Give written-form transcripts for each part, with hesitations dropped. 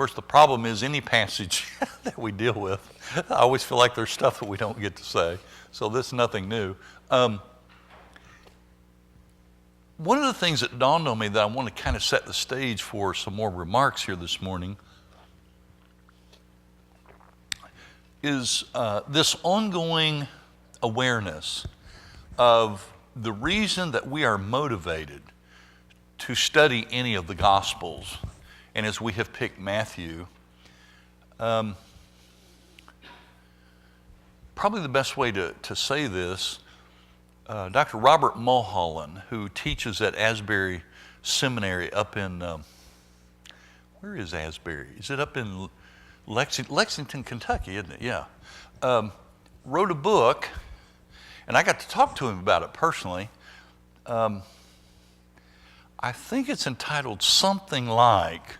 course, the problem is any passage that we deal with, I always feel like there's stuff that we don't get to say. So this is nothing new. One of the things that dawned on me that I want to kind of set the stage for some more remarks here this morning is this ongoing awareness of the reason that we are motivated to study any of the Gospels. And as we have picked Matthew, probably the best way to say this, Dr. Robert Mulholland, who teaches at Asbury Seminary up in, where is Asbury? Is it up in Lexington, Kentucky, isn't it? Yeah. Wrote a book, and I got to talk to him about it personally. I think it's entitled something like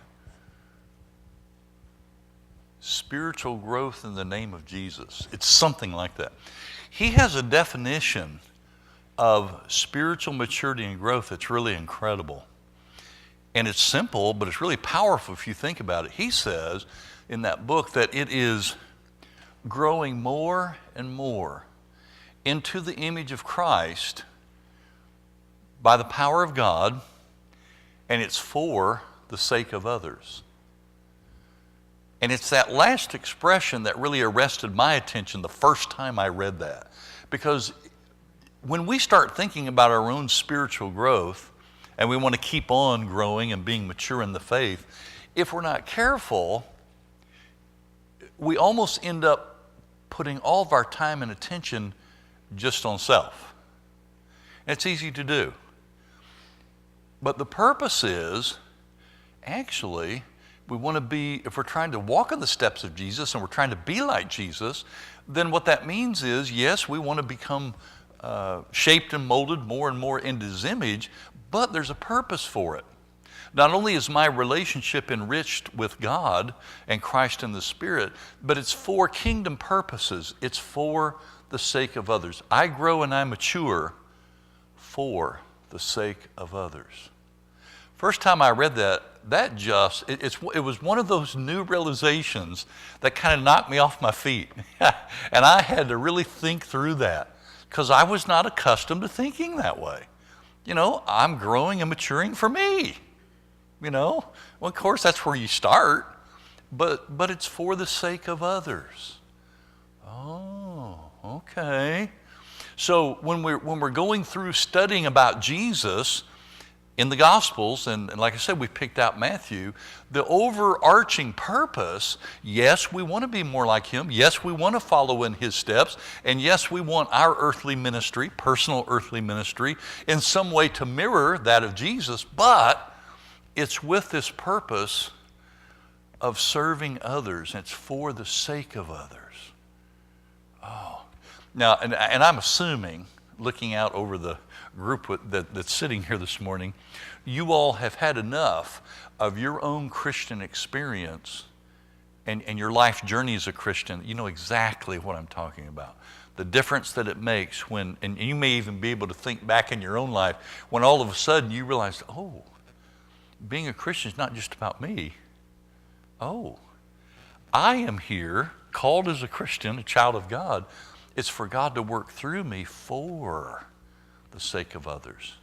Spiritual Growth in the Name of Jesus. It's something like that. He has a definition of spiritual maturity and growth that's really incredible. And it's simple, but it's really powerful if you think about it. He says in that book that it is growing more and more into the image of Christ by the power of God, and it's for the sake of others. And it's that last expression that really arrested my attention the first time I read that. Because when we start thinking about our own spiritual growth, and we want to keep on growing and being mature in the faith, if we're not careful, we almost end up putting all of our time and attention just on self. And it's easy to do. But the purpose is, actually, we want to be, if we're trying to walk in the steps of Jesus and we're trying to be like Jesus, then what that means is, yes, we want to become shaped and molded more and more into His image, but there's a purpose for it. Not only is my relationship enriched with God and Christ and the Spirit, but it's for kingdom purposes. It's for the sake of others. I grow and I mature for the sake of others. First time I read that, it was one of those new realizations that kind of knocked me off my feet. And I had to really think through that because I was not accustomed to thinking that way. You know, I'm growing and maturing for me. You know, well, of course, that's where you start, but it's for the sake of others. Oh, okay. So when we're going through studying about Jesus in the Gospels, and like I said, we picked out Matthew, the overarching purpose, yes, we want to be more like Him. Yes, we want to follow in His steps. And yes, we want our earthly ministry, personal earthly ministry, in some way to mirror that of Jesus, but it's with this purpose of serving others. It's for the sake of others. Oh. Now, and I'm assuming, looking out over the group that's sitting here this morning, you all have had enough of your own Christian experience and your life journey as a Christian. You know exactly what I'm talking about. The difference that it makes when, and you may even be able to think back in your own life, when all of a sudden you realize, oh, being a Christian is not just about me. Oh, I am here, called as a Christian, a child of God. It's for God to work through me for the sake of others.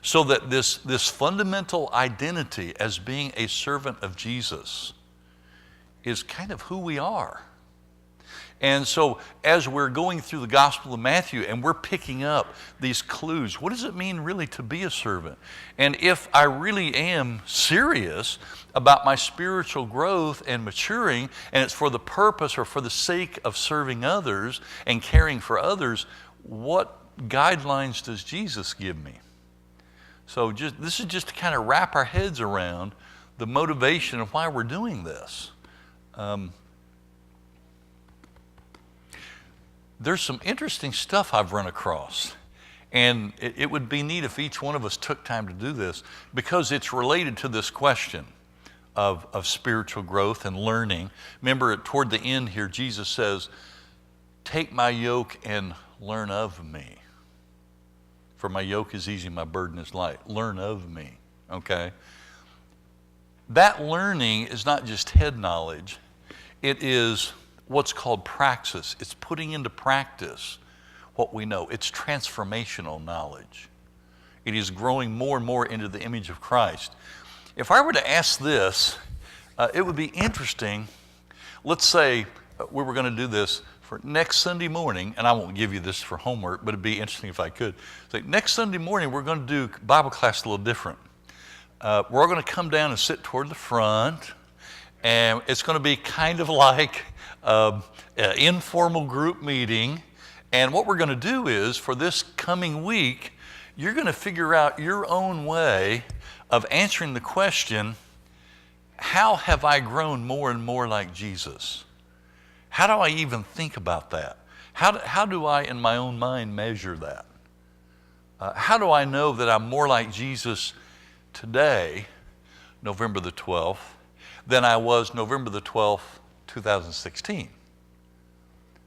So that this fundamental identity as being a servant of Jesus is kind of who we are. And so as we're going through the Gospel of Matthew and we're picking up these clues, what does it mean really to be a servant? And if I really am serious about my spiritual growth and maturing, and it's for the purpose or for the sake of serving others and caring for others, what guidelines does Jesus give me? So this is just to kind of wrap our heads around the motivation of why we're doing this. There's some interesting stuff I've run across, and it would be neat if each one of us took time to do this because it's related to this question of spiritual growth and learning. Remember, toward the end here, Jesus says, "Take my yoke and learn of me. For my yoke is easy, my burden is light." Learn of me, okay? that learning is not just head knowledge. It is what's called praxis. It's putting into practice what we know. It's transformational knowledge. It is growing more and more into the image of Christ. If I were to ask this, it would be interesting. Let's say we were going to do this for next Sunday morning, and I won't give you this for homework, but it'd be interesting if I could. So next Sunday morning, we're going to do Bible class a little different. We're going to come down and sit toward the front, and it's going to be kind of like an informal group meeting. And what we're going to do is, for this coming week, you're going to figure out your own way of answering the question, how have I grown more and more like Jesus? How do I even think about that? How do I, in my own mind, measure that? How do I know that I'm more like Jesus today, November the 12th, than I was November the 12th, 2016?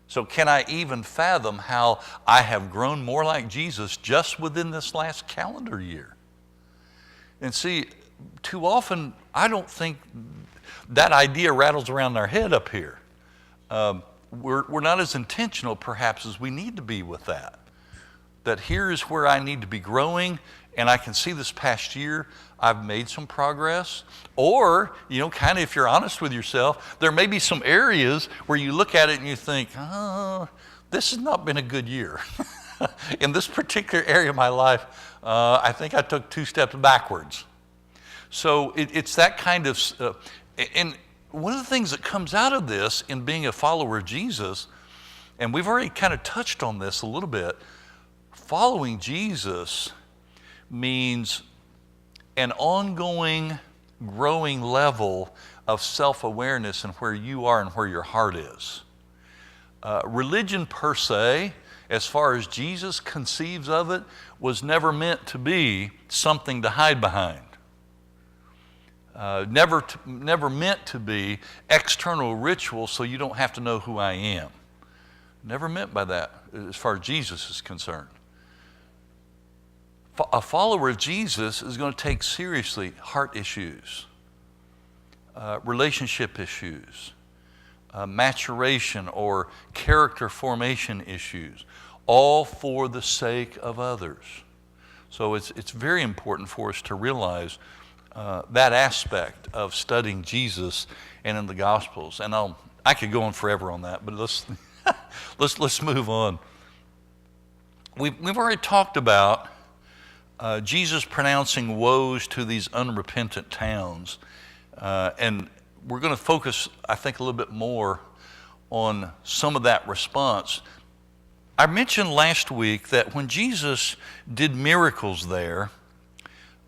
So can I even fathom how I have grown more like Jesus just within this last calendar year? And see, too often, I don't think that idea rattles around our head up here. We're not as intentional, perhaps, as we need to be with that. That here is where I need to be growing, and I can see this past year I've made some progress. Or, kind of if you're honest with yourself, there may be some areas where you look at it and you think, this has not been a good year. In this particular area of my life, I think I took 2 steps backwards. So it's that kind of, and one of the things that comes out of this in being a follower of Jesus, and we've already kind of touched on this a little bit, following Jesus means an ongoing, growing level of self-awareness and where you are and where your heart is. Religion per se, as far as Jesus conceives of it, was never meant to be something to hide behind. Never meant to be external ritual so you don't have to know who I am. Never meant by that as far as Jesus is concerned. A follower of Jesus is going to take seriously heart issues, relationship issues, maturation or character formation issues, all for the sake of others. So it's very important for us to realize that aspect of studying Jesus and in the Gospels. And I could go on forever on that, but let's move on. We've already talked about Jesus pronouncing woes to these unrepentant towns. And we're going to focus, I think, a little bit more on some of that response. I mentioned last week that when Jesus did miracles there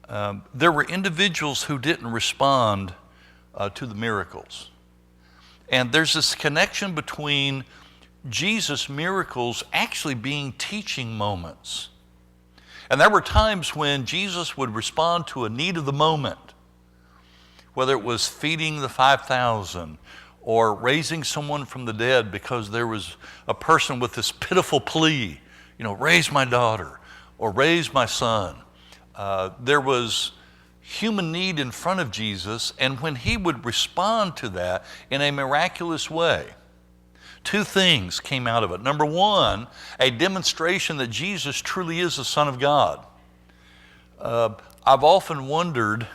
were individuals who didn't respond to the miracles. And there's this connection between Jesus' miracles actually being teaching moments. And there were times when Jesus would respond to a need of the moment, whether it was feeding the 5,000 or raising someone from the dead because there was a person with this pitiful plea, raise my daughter or raise my son. There was human need in front of Jesus, and when he would respond to that in a miraculous way, 2 things came out of it. Number one, a demonstration that Jesus truly is the Son of God. I've often wondered,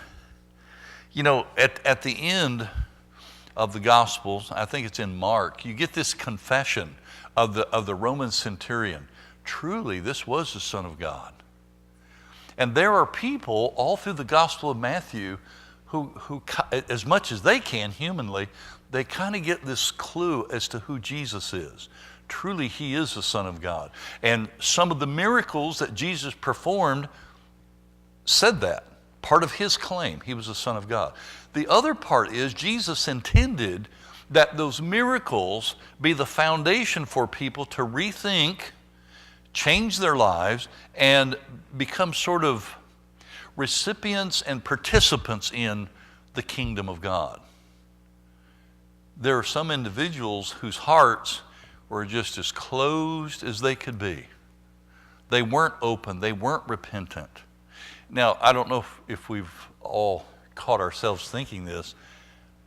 at the end of the Gospels, I think it's in Mark, you get this confession of the Roman centurion. Truly, this was the Son of God. And there are people all through the Gospel of Matthew who as much as they can humanly, they kind of get this clue as to who Jesus is. Truly, he is the Son of God. And some of the miracles that Jesus performed said that. Part of his claim, he was the Son of God. The other part is Jesus intended that those miracles be the foundation for people to rethink, change their lives, and become sort of recipients and participants in the kingdom of God. There are some individuals whose hearts were just as closed as they could be. They weren't open. They weren't repentant. Now, I don't know if we've all caught ourselves thinking this.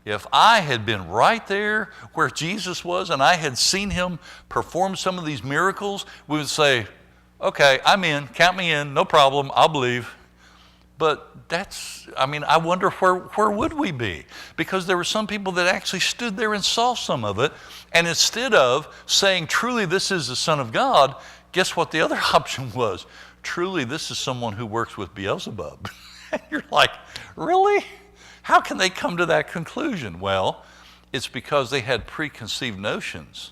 If I had been right there where Jesus was and I had seen him perform some of these miracles, we would say, okay, I'm in, count me in, no problem, I'll believe. But I wonder where would we be? Because there were some people that actually stood there and saw some of it, and instead of saying, truly this is the Son of God, guess what the other option was? Truly this is someone who works with Beelzebub. And you're like, really? How can they come to that conclusion? Well, it's because they had preconceived notions.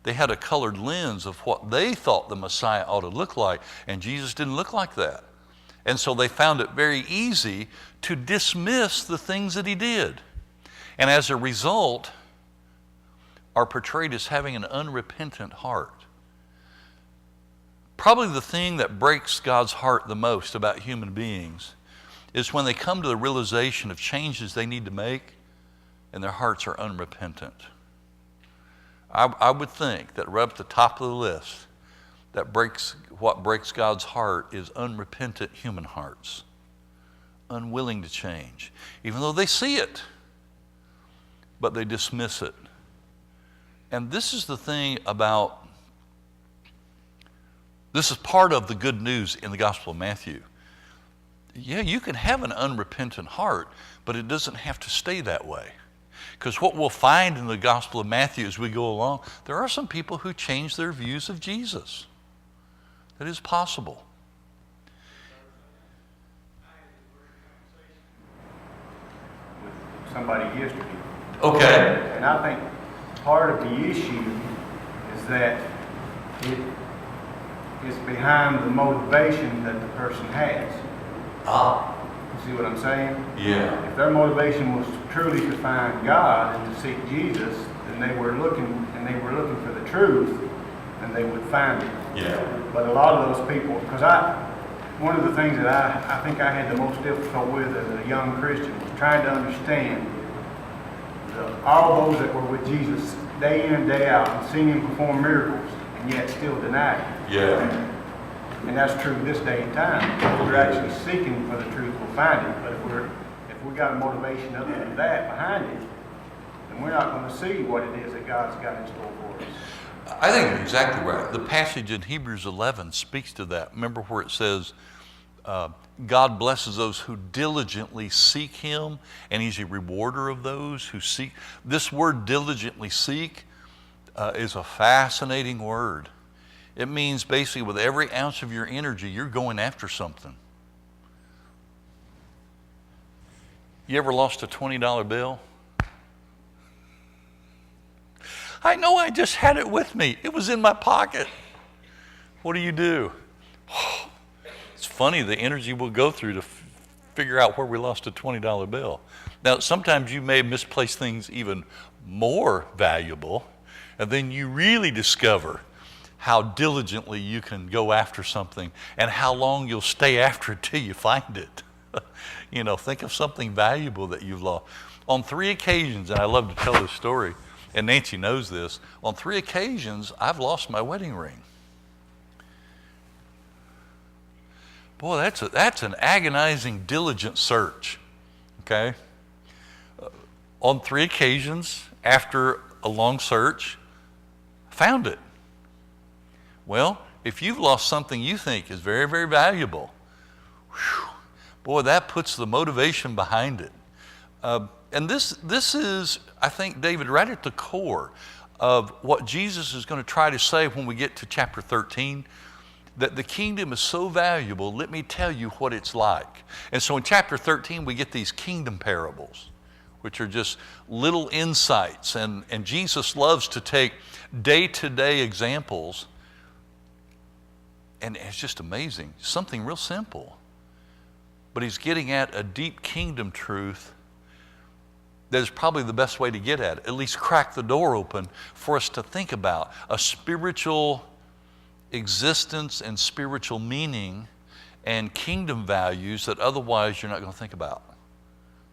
They had a colored lens of what they thought the Messiah ought to look like, and Jesus didn't look like that. And so they found it very easy to dismiss the things that he did. And as a result, are portrayed as having an unrepentant heart. Probably the thing that breaks God's heart the most about human beings is when they come to the realization of changes they need to make and their hearts are unrepentant. I would think that right up the top of the list, what breaks God's heart is unrepentant human hearts, unwilling to change, even though they see it, but they dismiss it. And this is the thing this is part of the good news in the Gospel of Matthew. Yeah, you can have an unrepentant heart, but it doesn't have to stay that way. Because what we'll find in the Gospel of Matthew as we go along, there are some people who change their views of Jesus. That is possible. With somebody yesterday. Okay. And I think part of the issue is that it is behind the motivation that the person has. You see what I'm saying? Yeah. If their motivation was truly to find God and to seek Jesus, then they were looking for the truth, and they would find it. Yeah. But a lot of those people, because one of the things that I think I had the most difficult with as a young Christian was trying to understand all those that were with Jesus day in and day out and seeing him perform miracles and yet still deny him. Yeah. And that's true this day and time. If we're actually seeking for the truth, we'll find it. But if we got a motivation other than that behind it, then we're not going to see what it is that God's got in store for us. I think you're exactly right. The passage in Hebrews 11 speaks to that. Remember where it says, God blesses those who diligently seek him, and he's a rewarder of those who seek. This word diligently seek is a fascinating word. It means basically with every ounce of your energy, you're going after something. You ever lost a $20 bill? I know, I just had it with me. It was in my pocket. What do? It's funny the energy we'll go through to figure out where we lost a $20 bill. Now, sometimes you may misplace things even more valuable, and then you really discover how diligently you can go after something and how long you'll stay after it till you find it. Think of something valuable that you've lost. On 3 occasions, and I love to tell this story, and Nancy knows this, on 3 occasions, I've lost my wedding ring. Boy, that's an agonizing, diligent search, okay? On 3 occasions, after a long search, found it. Well, if you've lost something you think is very, very valuable, boy, that puts the motivation behind it. And this is, I think, David, right at the core of what Jesus is going to try to say when we get to chapter 13, that the kingdom is so valuable, let me tell you what it's like. And so in chapter 13, we get these kingdom parables, which are just little insights. And Jesus loves to take day-to-day examples, and it's just amazing. Something real simple. But he's getting at a deep kingdom truth that is probably the best way to get at it, at least crack the door open for us to think about a spiritual existence and spiritual meaning and kingdom values that otherwise you're not going to think about.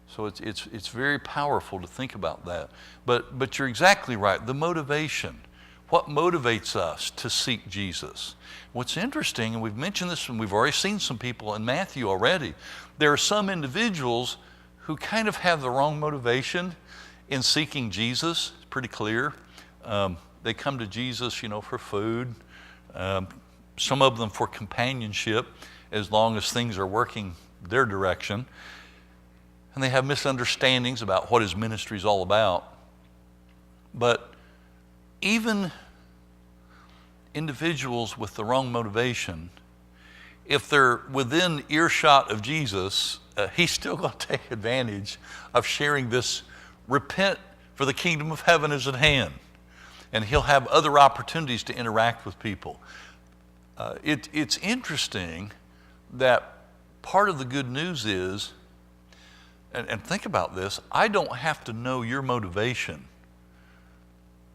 So it's very powerful to think about that. But you're exactly right, the motivation. What motivates us to seek Jesus? What's interesting, and we've mentioned this, and we've already seen some people in Matthew already, there are some individuals who kind of have the wrong motivation in seeking Jesus. It's pretty clear. They come to Jesus, for food. Some of them for companionship, as long as things are working their direction. And they have misunderstandings about what his ministry is all about. But even individuals with the wrong motivation, if they're within earshot of Jesus, he's still going to take advantage of sharing this, repent, for the kingdom of heaven is at hand. And he'll have other opportunities to interact with people. It's interesting that part of the good news is, and think about this, I don't have to know your motivation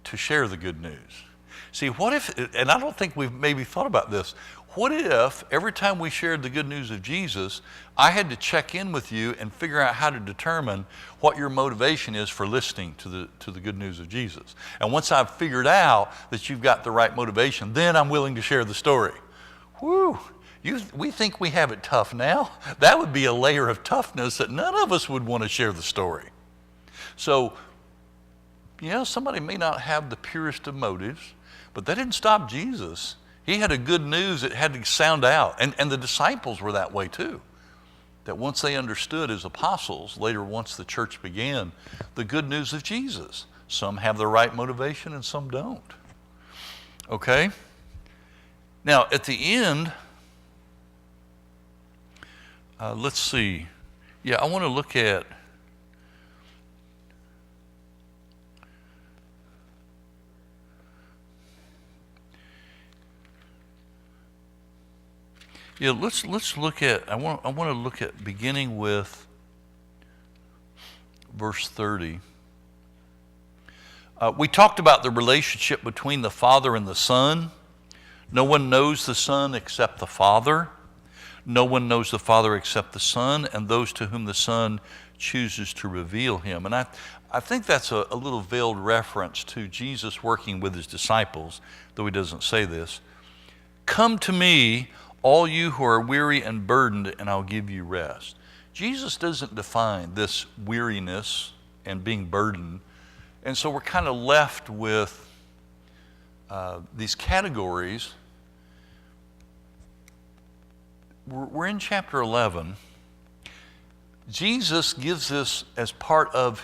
to share the good news. See, what if, and I don't think we've maybe thought about this, what if every time we shared the good news of Jesus, I had to check in with you and figure out how to determine what your motivation is for listening to the good news of Jesus. And once I've figured out that you've got the right motivation, then I'm willing to share the story. Whew, we think we have it tough now. That would be a layer of toughness that none of us would want to share the story. So, somebody may not have the purest of motives, but that didn't stop Jesus. He had a good news that had to sound out. And the disciples were that way too. That once they understood as apostles, later once the church began, the good news of Jesus. Some have the right motivation and some don't. Okay? Now, at the end, let's see. Yeah, I want to look at let's look at, I want to look at beginning with verse 30. We talked about the relationship between the Father and the Son. No one knows the Son except the Father. No one knows the Father except the Son, and those to whom the Son chooses to reveal him. And I think that's a little veiled reference to Jesus working with his disciples, though he doesn't say this. Come to me, all you who are weary and burdened, and I'll give you rest. Jesus doesn't define this weariness and being burdened. And so we're kind of left with these categories. We're in chapter 11. Jesus gives this as part of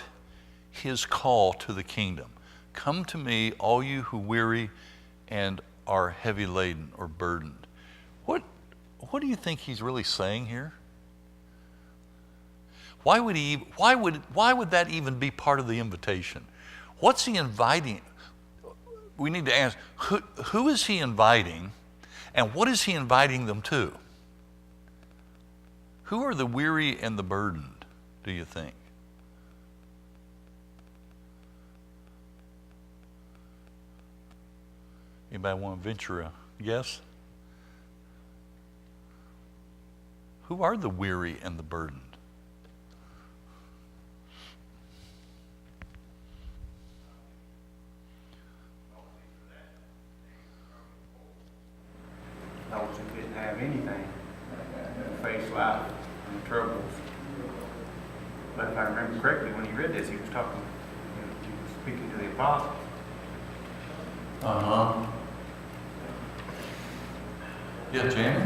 his call to the kingdom. Come to me, all you who weary and are heavy laden or burdened. What do you think he's really saying here? Why would that even be part of the invitation? What's he inviting? We need to ask, who is he inviting, and what is he inviting them to? Who are the weary and the burdened, do you think? Anybody want to venture a guess? Who are the weary and the burdened? Those who didn't have anything, who faced life and troubles. But if I remember correctly, when he read this, he was talking, he was speaking to the apostles. Uh-huh. Yeah, Jamie?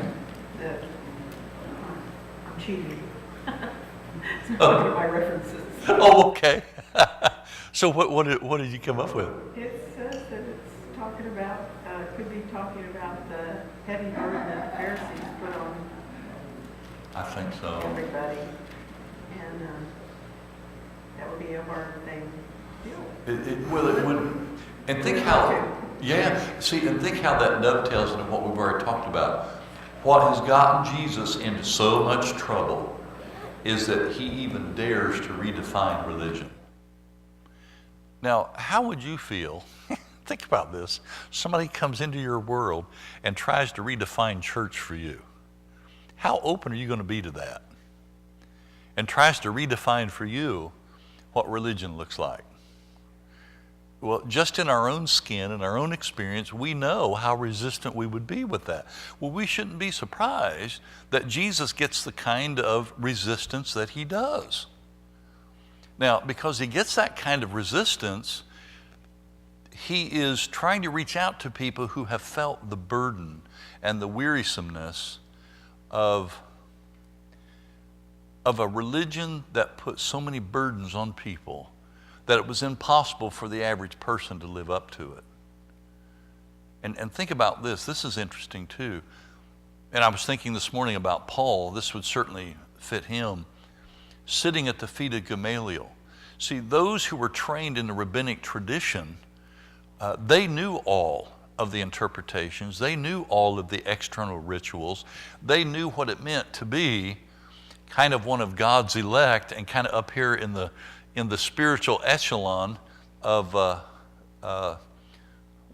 I'm cheating. It's not one of my references. Oh, okay. So what did you come up with? It says that it's talking about, could be talking about the heavy burden that the Pharisees put on I think so. everybody. And that would be a hard thing to deal with. Well, it would. And think how, and think how that dovetails into what we've already talked about. What has gotten Jesus into so much trouble is that he even dares to redefine religion. Now, how would you feel? Think about this. Somebody comes into your world and tries to redefine church for you. How open are you going to be to that? And tries to redefine for you what religion looks like. Well, just in our own skin and our own experience, we know how resistant we would be with that. Well, we shouldn't be surprised that Jesus gets the kind of resistance that he does. Now, because he gets that kind of resistance, he is trying to reach out to people who have felt the burden and the wearisomeness of a religion that put so many burdens on people that it was impossible for the average person to live up to it. And think about this. This is interesting too. And I was thinking this morning about Paul. This would certainly fit him. Sitting at the feet of Gamaliel. See, those who were trained in the rabbinic tradition, they knew all of the interpretations. They knew all of the external rituals. They knew what it meant to be kind of one of God's elect and kind of up here in the spiritual echelon of,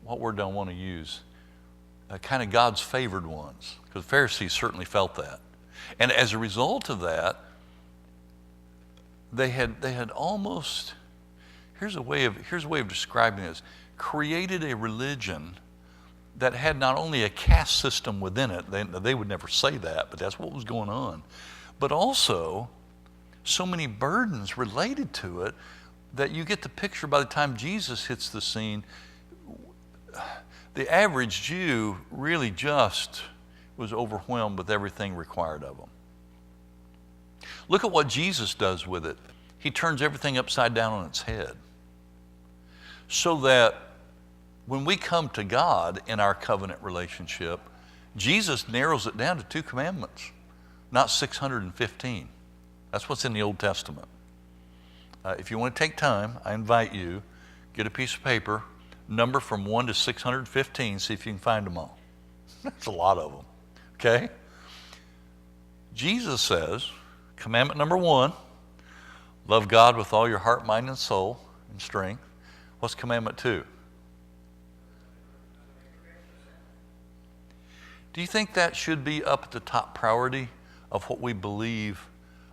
what word do I want to use? Kind of God's favored ones, because the Pharisees certainly felt that. And as a result of that, they had almost, here's a way of describing this, created a religion that had not only a caste system within it, they would never say that, but that's what was going on, but also so many burdens related to it that you get the picture by the time Jesus hits the scene. The average Jew really just was overwhelmed with everything required of them. Look at what Jesus does with it. He turns everything upside down on its head. So that when we come to God in our covenant relationship, Jesus narrows it down to 2 commandments, not 615. That's what's in the Old Testament. If you want to take time, I invite you, get a piece of paper, number from 1 to 615, see if you can find them all. That's a lot of them, okay? Jesus says, commandment number 1, love God with all your heart, mind, and soul, and strength. What's commandment 2? Do you think that should be up at the top priority of what we believe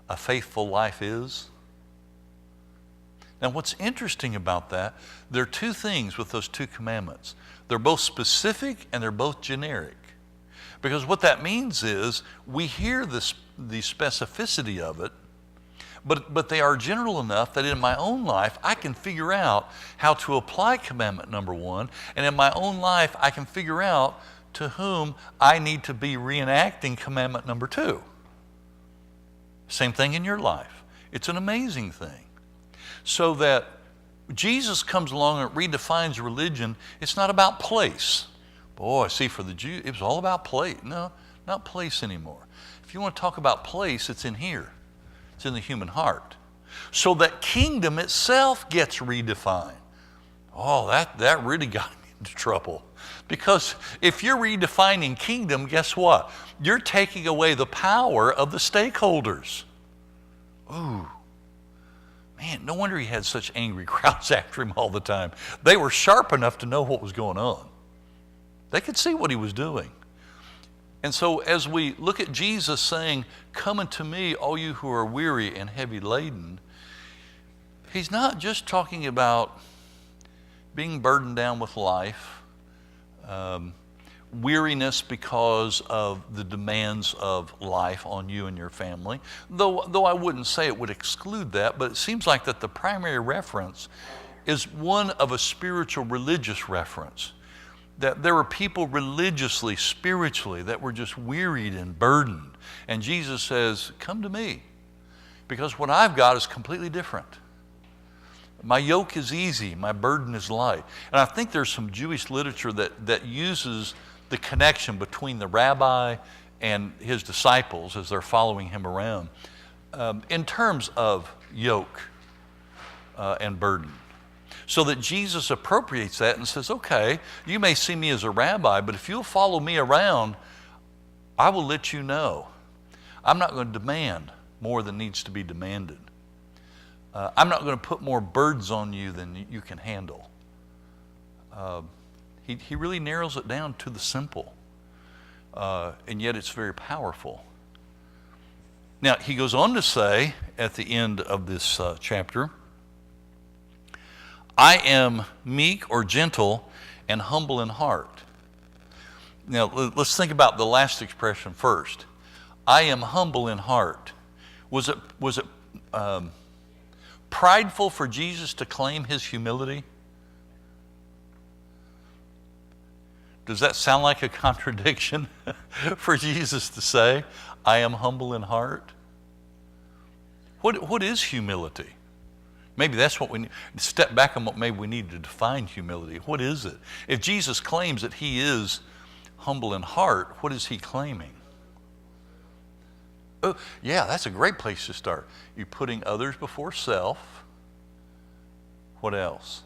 a faithful life is? Now, what's interesting about that, there are 2 things with those 2 commandments. They're both specific and they're both generic. Because what that means is we hear the specificity of it, but they are general enough that in my own life I can figure out how to apply commandment number 1, and in my own life I can figure out to whom I need to be reenacting commandment number 2. Same thing in your life. It's an amazing thing. So that Jesus comes along and redefines religion. It's not about place. Boy, see, for the Jew, it was all about place. No, not place anymore. If you want to talk about place, it's in here. It's in the human heart. So that kingdom itself gets redefined. Oh, that really got me into trouble. Because if you're redefining kingdom, guess what? You're taking away the power of the stakeholders. Ooh. Man, no wonder he had such angry crowds after him all the time. They were sharp enough to know what was going on. They could see what he was doing. And so as we look at Jesus saying, come unto me, all you who are weary and heavy laden, he's not just talking about being burdened down with life, weariness because of the demands of life on you and your family, though I wouldn't say it would exclude that, but it seems like that the primary reference is one of a spiritual religious reference, that there were people religiously, spiritually, that were just wearied and burdened, and Jesus says, come to me, because what I've got is completely different. My yoke is easy, my burden is light. And I think there's some Jewish literature that uses the connection between the rabbi and his disciples as they're following him around in terms of yoke and burden. So that Jesus appropriates that and says, okay, you may see me as a rabbi, but if you'll follow me around, I will let you know. I'm not going to demand more than needs to be demanded. I'm not going to put more burdens on you than you can handle. He really narrows it down to the simple, and yet it's very powerful. Now, he goes on to say at the end of this chapter, I am meek or gentle and humble in heart. Now, let's think about the last expression first. I am humble in heart. Was it prideful for Jesus to claim his humility? Does that sound like a contradiction for Jesus to say, I am humble in heart? What is humility? Maybe that's what we need. Step back on what maybe we need to define humility. What is it? If Jesus claims that he is humble in heart, what is he claiming? Oh, yeah, that's a great place to start. You're putting others before self. What else?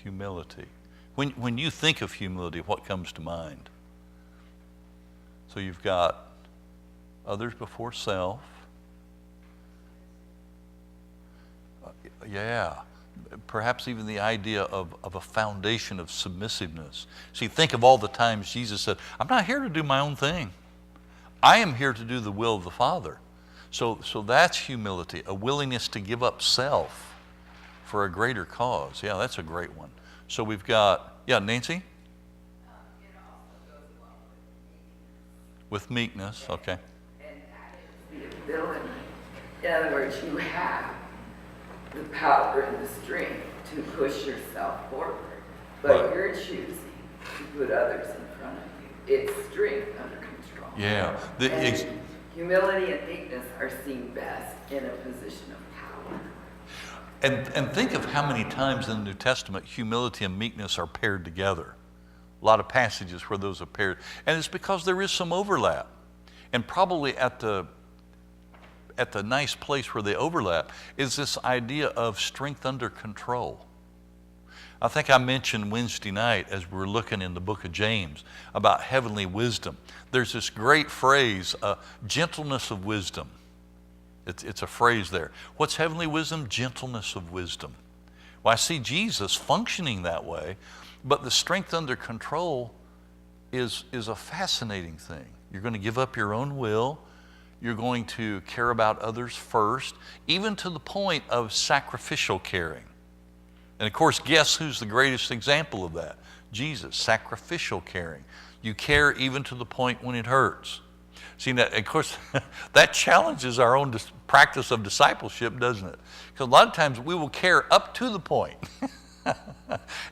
Humility. When you think of humility, what comes to mind? So you've got others before self. Yeah. Perhaps even the idea of a foundation of submissiveness. See, think of all the times Jesus said, I'm not here to do my own thing. I am here to do the will of the Father. So that's humility, a willingness to give up self for a greater cause. Yeah, that's a great one. So we've got, Nancy? It also goes along With meekness, okay. and that is the ability. In other words, you have the power and the strength to push yourself forward, but Right. you're choosing to put others in front of you. It's strength under control. Yeah. And humility and meekness are seen best in a position of power. And think of how many times in the New Testament humility and meekness are paired together. A lot of passages where those are paired. And it's because there is some overlap. And probably at the nice place where they overlap is this idea of strength under control. I think I mentioned Wednesday night as we were looking in the book of James about heavenly wisdom. There's this great phrase, gentleness of wisdom. It's a phrase there. What's heavenly wisdom? Gentleness of wisdom. Well, I see Jesus functioning that way, but the strength under control is a fascinating thing. You're going to give up your own will. You're going to care about others first, even to the point of sacrificial caring. And of course, guess who's the greatest example of that? Jesus, sacrificial caring. You care even to the point when it hurts. See, that, of course, that challenges our own practice of discipleship, doesn't it? Because a lot of times we will care up to the point.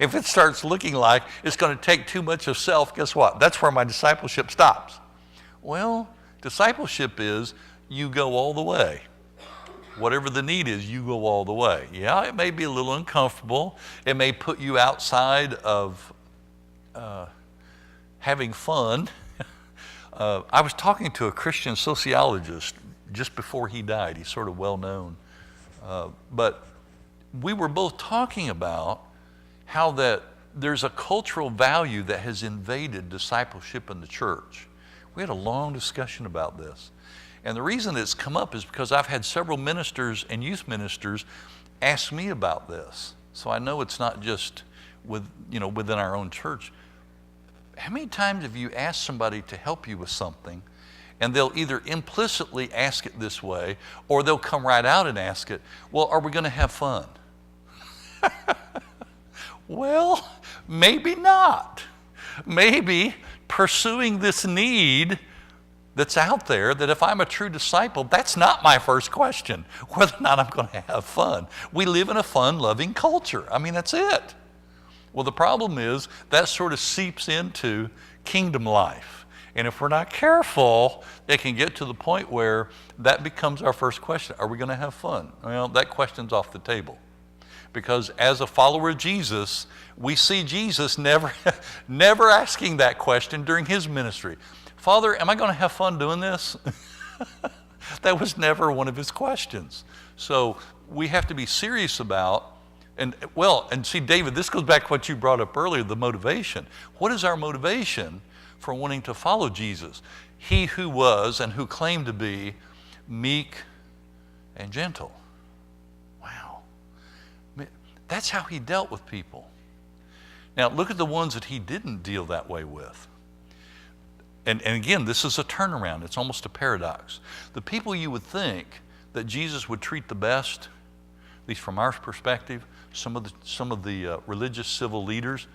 If it starts looking like it's going to take too much of self, guess what? That's where my discipleship stops. Well, discipleship is you go all the way. Whatever the need is, you go all the way. Yeah, it may be a little uncomfortable. It may put you outside of having fun. I was talking to a Christian sociologist just before he died. He's sort of well known. But we were both talking about how that there's a cultural value that has invaded discipleship in the church. We had a long discussion about this. And the reason it's come up is because I've had several ministers and youth ministers ask me about this. So I know it's not just within our own church. How many times have you asked somebody to help you with something, and they'll either implicitly ask it this way, or they'll come right out and ask it, well, are we going to have fun? Well, maybe not. Maybe pursuing this need that's out there, that if I'm a true disciple, that's not my first question, whether or not I'm going to have fun. We live in a fun-loving culture. I mean, that's it. Well, the problem is that sort of seeps into kingdom life. And if we're not careful, it can get to the point where that becomes our first question. Are we going to have fun? Well, that question's off the table. Because as a follower of Jesus, we see Jesus never asking that question during his ministry. Father, am I going to have fun doing this? That was never one of his questions. So we have to be serious about, and see, David, this goes back to what you brought up earlier, the motivation. What is our motivation for wanting to follow Jesus? He who was and who claimed to be meek and gentle. Wow. That's how he dealt with people. Now, look at the ones that he didn't deal that way with. And again, this is a turnaround. It's almost a paradox. The people you would think that Jesus would treat the best, at least from our perspective, some of the religious civil leaders,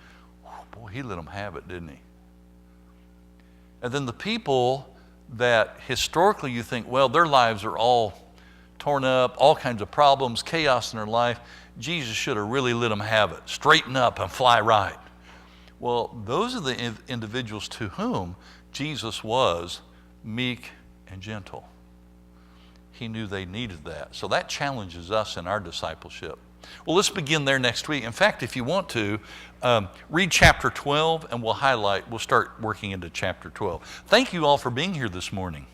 boy, he let them have it, didn't he? And then the people that historically you think, well, their lives are all torn up, all kinds of problems, chaos in their life. Jesus should have really let them have it. Straighten up and fly right. Well, those are the individuals to whom Jesus was meek and gentle. He knew they needed that. So that challenges us in our discipleship. Well, let's begin there next week. In fact, if you want to, read chapter 12 and we'll start working into chapter 12. Thank you all for being here this morning.